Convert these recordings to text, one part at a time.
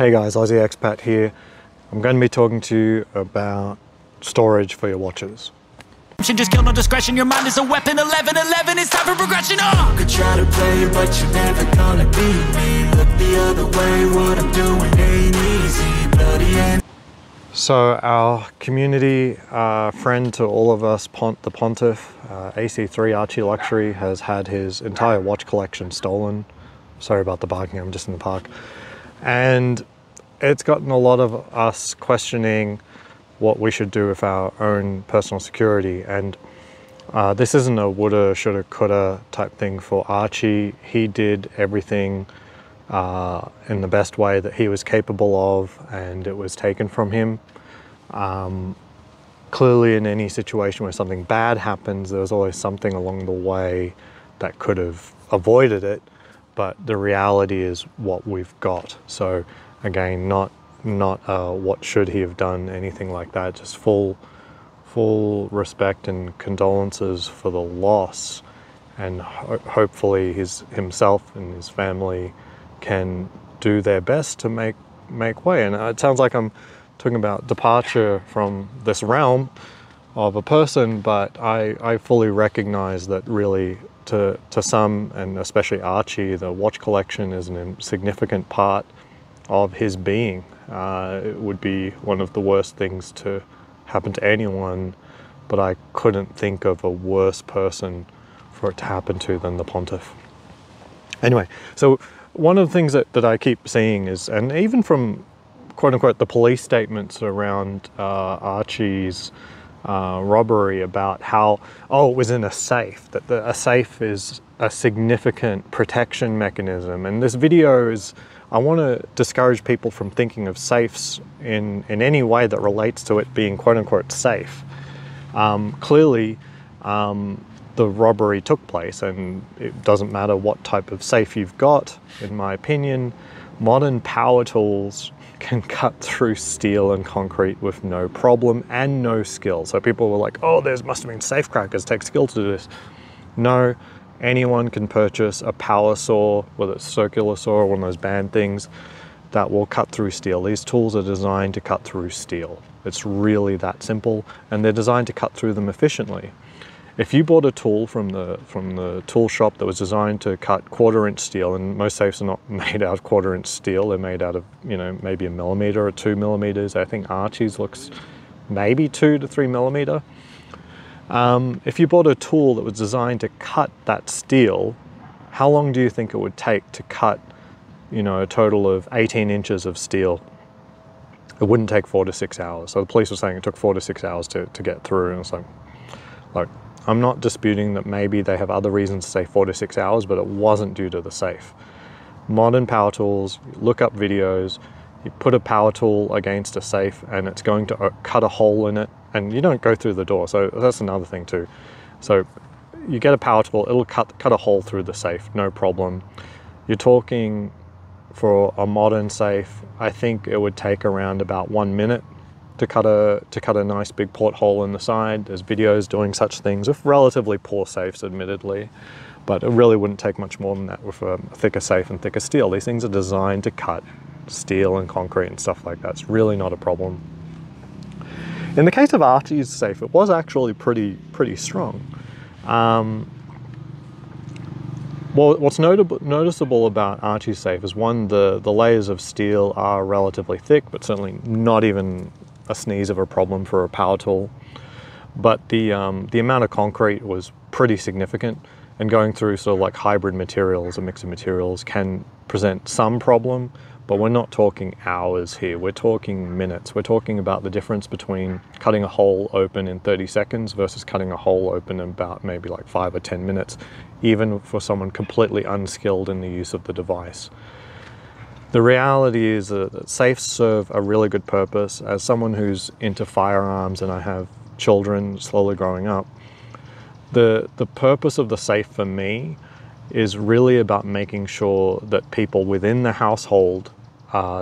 Hey guys, Aussie Expat here. I'm going to be talking to you about storage for your watches. Just kill no discretion, your mind is a weapon. 11-11, it's time for progression. You could try to play, but you're never gonna beat me. Look the other way, what I'm doing ain't easy. Bloody and So our community friend to all of us, the Pontiff, AC3 Archie Luxury, has had his entire watch collection stolen. Sorry about the barking, I'm just in the park. And it's gotten a lot of us questioning what we should do with our own personal security. And this isn't a woulda, shoulda, coulda type thing for Archie. He did everything in the best way that he was capable of, and it was taken from him. Clearly in any situation where something bad happens, there's always something along the way that could have avoided it, but the reality is what we've got. So again, not what should he have done, anything like that, just full respect and condolences for the loss, and hopefully himself and his family can do their best to make way. And it sounds like I'm talking about departure from this realm of a person, but I fully recognize that really to some, and especially Archie, the watch collection is a significant part of his being. It would be one of the worst things to happen to anyone, but I couldn't think of a worse person for it to happen to than the Pontiff. Anyway, so one of the things that I keep seeing is, and even from quote unquote the police statements around Archie's robbery, about how, it was in a safe, that a safe is a significant protection mechanism. And this video is, I want to discourage people from thinking of safes in any way that relates to it being quote unquote safe. Clearly, the robbery took place, and it doesn't matter what type of safe you've got. In my opinion, modern power tools can cut through steel and concrete with no problem and no skill. So people were like, there must have been safe crackers, take skill to do this. No, anyone can purchase a power saw, whether it's circular saw or one of those band things, that will cut through steel. These tools are designed to cut through steel. It's really that simple, and they're designed to cut through them efficiently. If you bought a tool from the tool shop that was designed to cut 1/4-inch steel, and most safes are not made out of 1/4-inch steel, they're made out of, maybe 1 millimeter or 2 millimeters. I think Archie's looks maybe 2 to 3 millimeter. If you bought a tool that was designed to cut that steel, how long do you think it would take to cut, a total of 18 inches of steel? It wouldn't take 4 to 6 hours. So the police were saying it took 4 to 6 hours to get through, and it's like, I'm not disputing that maybe they have other reasons to say 4 to 6 hours, but it wasn't due to the safe. Modern power tools, look up videos, you put a power tool against a safe and it's going to cut a hole in it, and you don't go through the door. So that's another thing too. So you get a power tool, it'll cut a hole through the safe, no problem. You're talking for a modern safe, I think it would take around about 1 minute to cut a nice big porthole in the side. There's videos doing such things with relatively poor safes, admittedly, but it really wouldn't take much more than that with a thicker safe and thicker steel. These things are designed to cut steel and concrete and stuff like that. It's really not a problem. In the case of Archie's safe, it was actually pretty strong. Well, what's noticeable about Archie's safe is, one, the layers of steel are relatively thick, but certainly not even a sneeze of a problem for a power tool. But the amount of concrete was pretty significant, and going through sort of like hybrid materials, a mix of materials, can present some problem, but we're not talking hours here, we're talking minutes. We're talking about the difference between cutting a hole open in 30 seconds versus cutting a hole open in about maybe like 5 or 10 minutes, even for someone completely unskilled in the use of the device. The reality is that safes serve a really good purpose. As someone who's into firearms, and I have children slowly growing up, the purpose of the safe for me is really about making sure that people within the household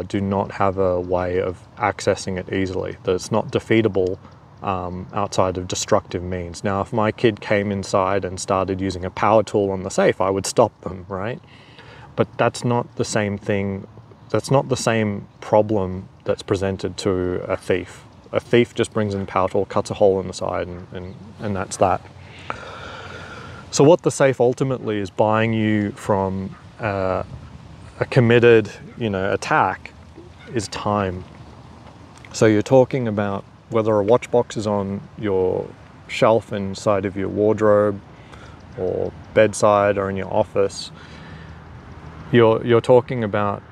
do not have a way of accessing it easily, that it's not defeatable outside of destructive means. Now, if my kid came inside and started using a power tool on the safe, I would stop them, right? But that's not the same thing that's not the same problem that's presented to a thief. A thief just brings in a power tool, cuts a hole in the side, and that's that. So what the safe ultimately is buying you from a committed, attack is time. So you're talking about whether a watch box is on your shelf inside of your wardrobe or bedside or in your office. You're talking about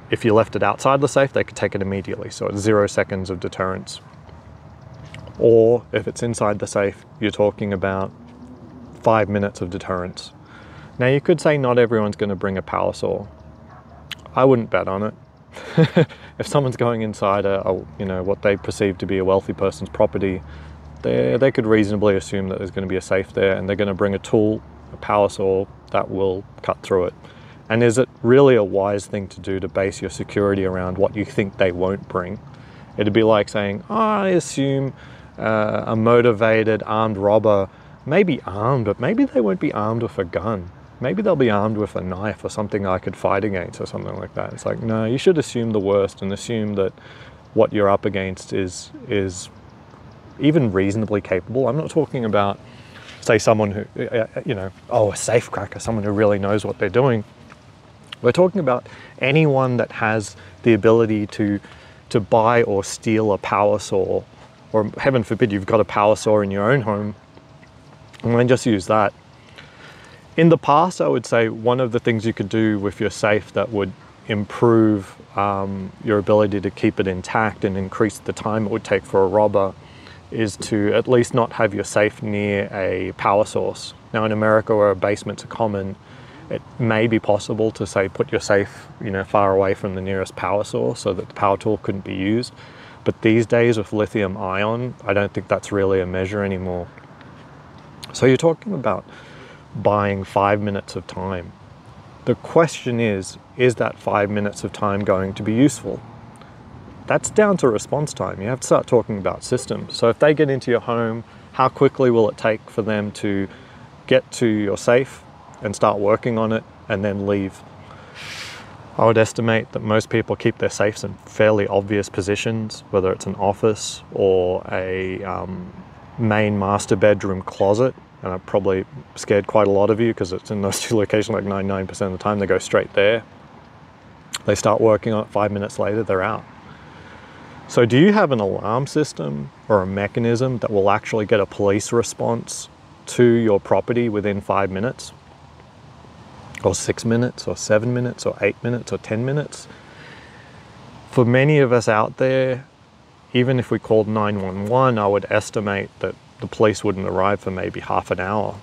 if you left it outside the safe, they could take it immediately. So it's 0 seconds of deterrence. Or if it's inside the safe, you're talking about 5 minutes of deterrence. Now you could say not everyone's going to bring a power saw. I wouldn't bet on it. If someone's going inside what they perceive to be a wealthy person's property, they could reasonably assume that there's going to be a safe there, and they're going to bring a tool, a power saw, that will cut through it. And is it really a wise thing to do to base your security around what you think they won't bring? It'd be like saying, I assume a motivated armed robber may be armed, but maybe they won't be armed with a gun. Maybe they'll be armed with a knife or something I could fight against or something like that. It's like, no, you should assume the worst and assume that what you're up against is even reasonably capable. I'm not talking about, say, someone who, a safe cracker, someone who really knows what they're doing. We're talking about anyone that has the ability to buy or steal a power saw, or heaven forbid you've got a power saw in your own home, and then just use that. In the past, I would say one of the things you could do with your safe that would improve your ability to keep it intact and increase the time it would take for a robber is to at least not have your safe near a power source. Now in America, where basements are common, it may be possible to, say, put your safe far away from the nearest power source so that the power tool couldn't be used. But these days with lithium ion, I don't think that's really a measure anymore. So you're talking about buying 5 minutes of time. The question is that 5 minutes of time going to be useful? That's down to response time. You have to start talking about systems. So if they get into your home, how quickly will it take for them to get to your safe and start working on it and then leave? I would estimate that most people keep their safes in fairly obvious positions, whether it's an office or a main master bedroom closet. And I've probably scared quite a lot of you because it's in those two locations like 99% of the time. They go straight there. They start working on it, 5 minutes later, they're out. So do you have an alarm system or a mechanism that will actually get a police response to your property within 5 minutes? Or 6 minutes, or 7 minutes, or 8 minutes, or 10 minutes? For many of us out there, even if we called 911, I would estimate that the police wouldn't arrive for maybe half an hour.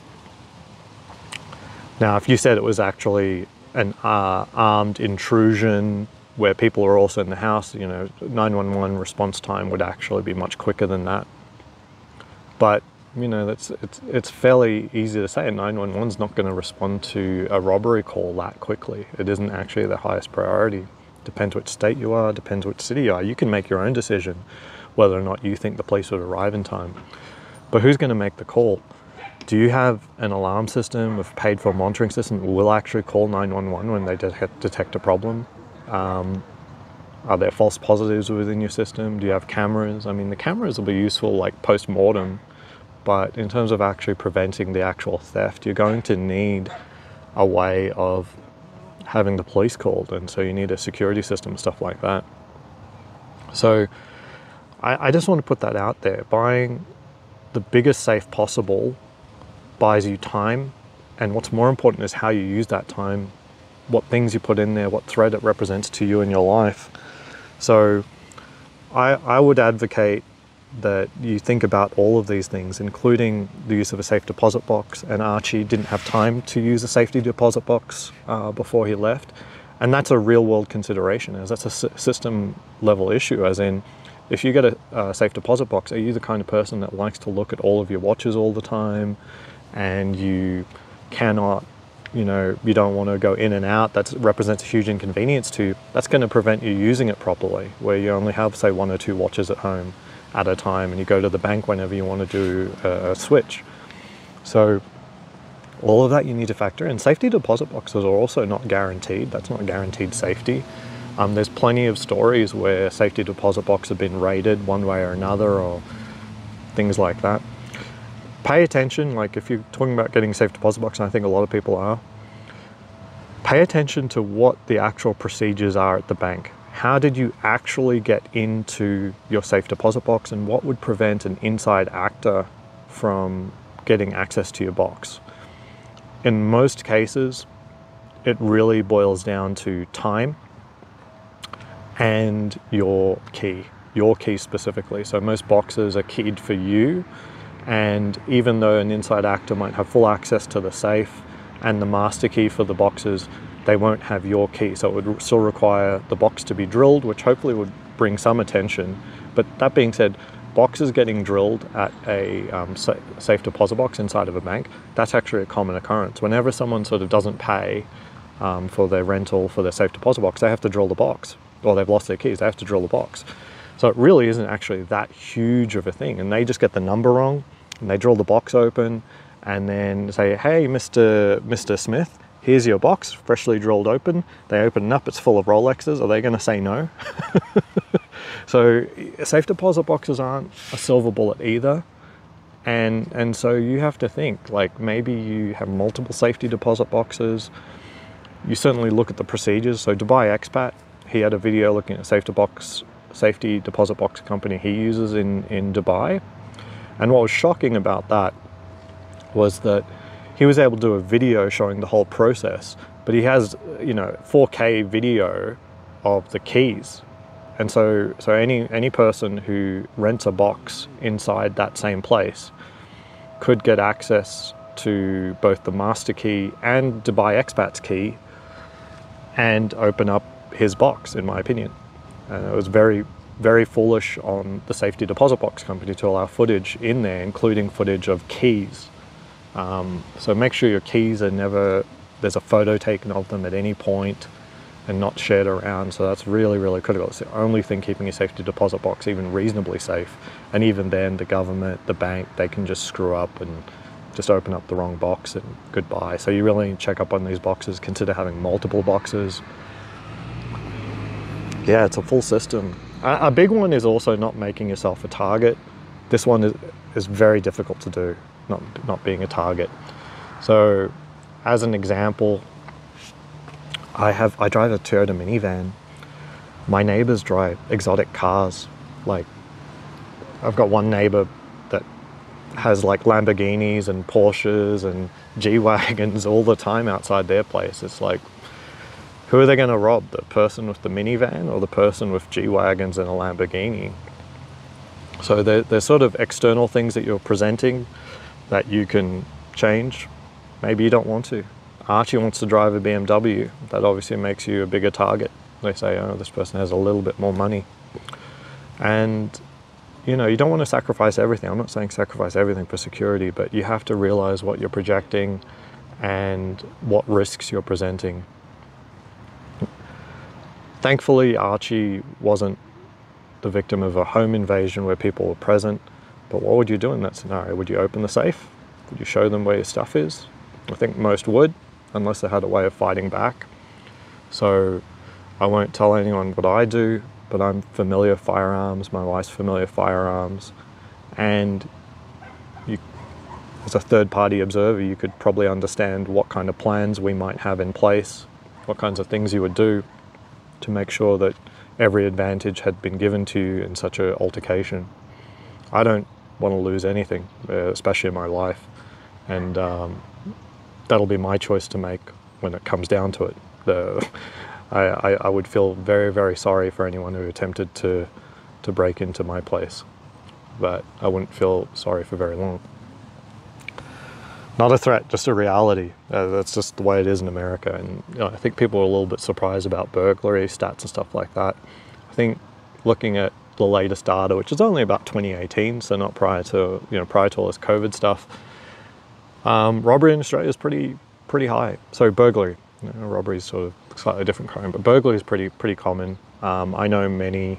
Now, if you said it was actually an armed intrusion where people are also in the house, 911 response time would actually be much quicker than that. But it's fairly easy to say 911's not going to respond to a robbery call that quickly. It isn't actually the highest priority. Depends which state you are, depends which city you are. You can make your own decision whether or not you think the police would arrive in time. But who's going to make the call? Do you have an alarm system with paid for monitoring system that will actually call 911 when they detect a problem? Are there false positives within your system? Do you have cameras? I mean, the cameras will be useful like post-mortem, but in terms of actually preventing the actual theft, you're going to need a way of having the police called, and so you need a security system, stuff like that. So I just want to put that out there. Buying the biggest safe possible buys you time, and what's more important is how you use that time, what things you put in there, what threat it represents to you in your life. So I would advocate that you think about all of these things, including the use of a safe deposit box. And Archie didn't have time to use a safety deposit box before he left. And that's a real world consideration, as that's a system level issue, as in, if you get a safe deposit box, are you the kind of person that likes to look at all of your watches all the time, and you cannot, you don't want to go in and out? That represents a huge inconvenience to you. That's going to prevent you using it properly, where you only have, say, 1 or 2 watches at home at a time, and you go to the bank whenever you want to do a switch. So all of that you need to factor in. Safety deposit boxes are also not guaranteed. That's not guaranteed safety. There's plenty of stories where safety deposit boxes have been raided one way or another, or things like that. Pay attention, like if you're talking about getting a safe deposit box, and I think a lot of people are, pay attention to what the actual procedures are at the bank. How did you actually get into your safe deposit box, and what would prevent an inside actor from getting access to your box? In most cases, it really boils down to time and your key specifically. So most boxes are keyed for you, and even though an inside actor might have full access to the safe and the master key for the boxes, they won't have your key. So it would still require the box to be drilled, which hopefully would bring some attention. But that being said, boxes getting drilled at a safe deposit box inside of a bank, that's actually a common occurrence. Whenever someone sort of doesn't pay for their rental for their safe deposit box, they have to drill the box, or they've lost their keys, they have to drill the box. So it really isn't actually that huge of a thing, and they just get the number wrong, and they drill the box open, and then say, hey, Mr. Smith, here's your box, freshly drilled open. They open it up, it's full of Rolexes. Are they going to say no? So safe deposit boxes aren't a silver bullet either. And so you have to think, like, maybe you have multiple safety deposit boxes. You certainly look at the procedures. So Dubai Expat, he had a video looking at safety deposit box company he uses in Dubai. And what was shocking about that was that he was able to do a video showing the whole process, but he has, 4K video of the keys. And so any person who rents a box inside that same place could get access to both the master key and Dubai Expat's key and open up his box, in my opinion. And it was very, very foolish on the safety deposit box company to allow footage in there, including footage of keys. So make sure your keys are never, there's a photo taken of them at any point and not shared around. So that's really, really critical. It's the only thing keeping your safety deposit box even reasonably safe. And even then, the government, the bank, they can just screw up and just open up the wrong box and goodbye. So you really need to check up on these boxes, consider having multiple boxes. Yeah, it's a full system. A big one is also not making yourself a target. This one is very difficult to do, not being a target. So as an example, I drive a Toyota minivan. My neighbors drive exotic cars. Like, I've got one neighbor that has like Lamborghinis and Porsches and G-Wagons all the time outside their place. It's like, who are they going to rob? The person with the minivan or the person with G-Wagons and a Lamborghini? So there's sort of external things that you're presenting that you can change. Maybe you don't want to. Archie wants to drive a BMW. That obviously makes you a bigger target. They say, oh, this person has a little bit more money. And, you don't want to sacrifice everything. I'm not saying sacrifice everything for security, but you have to realize what you're projecting and what risks you're presenting. Thankfully, Archie wasn't the victim of a home invasion where people were present. But what would you do in that scenario? Would you open the safe? Would you show them where your stuff is? I think most would, unless they had a way of fighting back. So I won't tell anyone what I do, but I'm familiar with firearms. My wife's familiar with firearms. And as a third-party observer, you could probably understand what kind of plans we might have in place, what kinds of things you would do to make sure that every advantage had been given to you in such an altercation. I don't want to lose anything, especially in my life. And that'll be my choice to make when it comes down to it. I would feel very, very sorry for anyone who attempted to break into my place, but I wouldn't feel sorry for very long. Not a threat, just a reality. That's just the way it is in America. And I think people are a little bit surprised about burglary stats and stuff like that. I think looking at the latest data, which is only about 2018, so not prior to all this COVID stuff, robbery in Australia is pretty high. So burglary, robbery is sort of a slightly different crime, but burglary is pretty common. I know many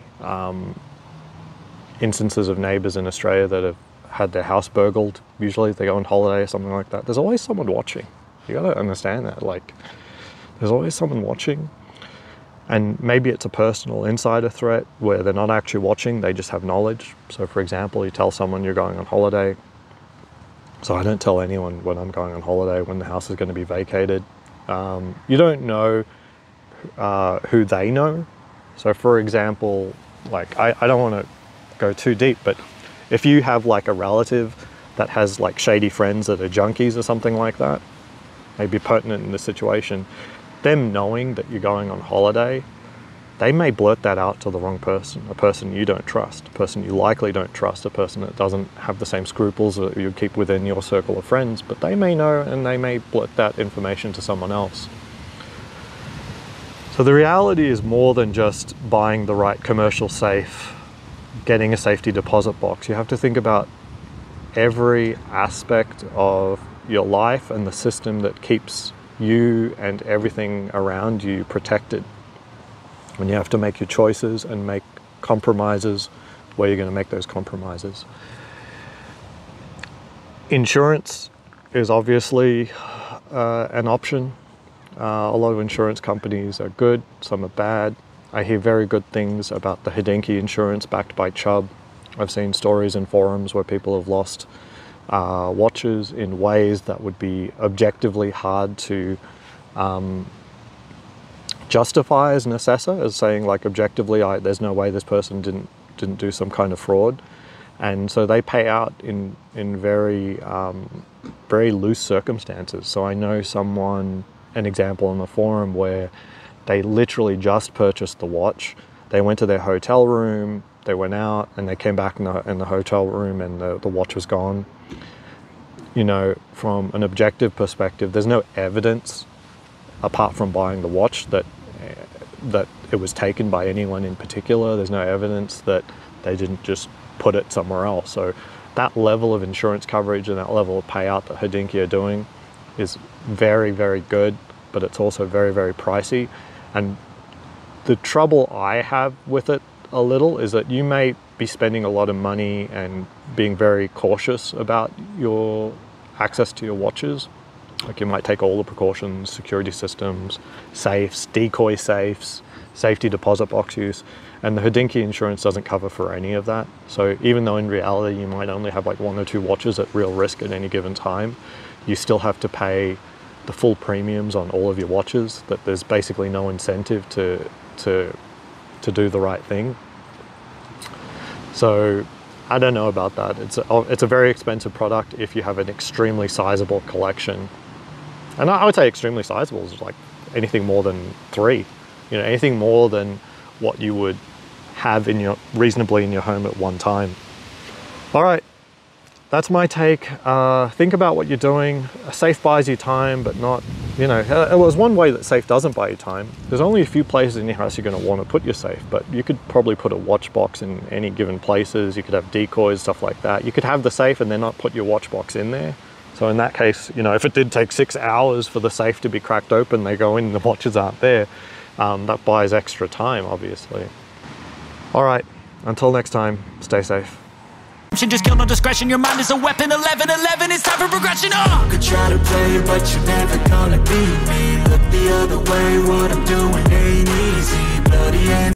instances of neighbours in Australia that have had their house burgled. Usually they go on holiday or something like that. There's always someone watching. You gotta understand that. Like, there's always someone watching. And maybe it's a personal insider threat where they're not actually watching, they just have knowledge. So for example, you tell someone you're going on holiday. So I don't tell anyone when I'm going on holiday, when the house is going to be vacated. You don't know who they know. So for example, like I don't want to go too deep, but if you have like a relative that has like shady friends that are junkies or something like that, maybe pertinent in this situation, them knowing that you're going on holiday, they may blurt that out to the wrong person, a person you don't trust, a person you likely don't trust, a person that doesn't have the same scruples that you keep within your circle of friends, but they may know and they may blurt that information to someone else. So the reality is more than just buying the right commercial safe, getting a safety deposit box. You have to think about every aspect of your life and the system that keeps you and everything around you protected. When you have to make your choices and make compromises, where you're going to make those compromises. Insurance is obviously an option. A lot of insurance companies are good, some are bad. I hear very good things about the Hodinkee insurance backed by Chubb. I've seen stories in forums where people have lost watches in ways that would be objectively hard to justify as an assessor, as saying like objectively, there's no way this person didn't do some kind of fraud, and so they pay out in very very loose circumstances. So I know an example on the forum where they literally just purchased the watch. They went to their hotel room, they went out, and they came back in the hotel room, and the watch was gone. You know, from an objective perspective, there's no evidence apart from buying the watch that it was taken by anyone in particular. There's no evidence that they didn't just put it somewhere else. So that level of insurance coverage and that level of payout that Hodinkee are doing is very, very good, but it's also very, very pricey. And the trouble I have with it a little is that you may be spending a lot of money and being very cautious about your access to your watches. Like you might take all the precautions, security systems, safes, decoy safes, safety deposit box use, and the Hodinkee insurance doesn't cover for any of that. So even though in reality you might only have like 1 or 2 watches at real risk at any given time, you still have to pay the full premiums on all of your watches, that there's basically no incentive to do the right thing. So I don't know about that. It's a very expensive product if you have an extremely sizable collection. And I would say extremely sizable is like anything more than 3. You know, anything more than what you would have reasonably in your home at one time. All right, that's my take. Think about what you're doing. A safe buys you time, but not, you know, there's one way that safe doesn't buy you time. There's only a few places in your house you're going to want to put your safe, but you could probably put a watch box in any given places. You could have decoys, stuff like that. You could have the safe and then not put your watch box in there. So in that case, you know, if it did take 6 hours for the safe to be cracked open, they go in and the watches aren't there. That buys extra time, obviously. All right, until next time, stay safe. Just kill no discretion, your mind is a weapon. 11-11, it's time for progression. You could try to play, but you're never gonna beat me. Look the other way, what I'm doing ain't easy. Bloody and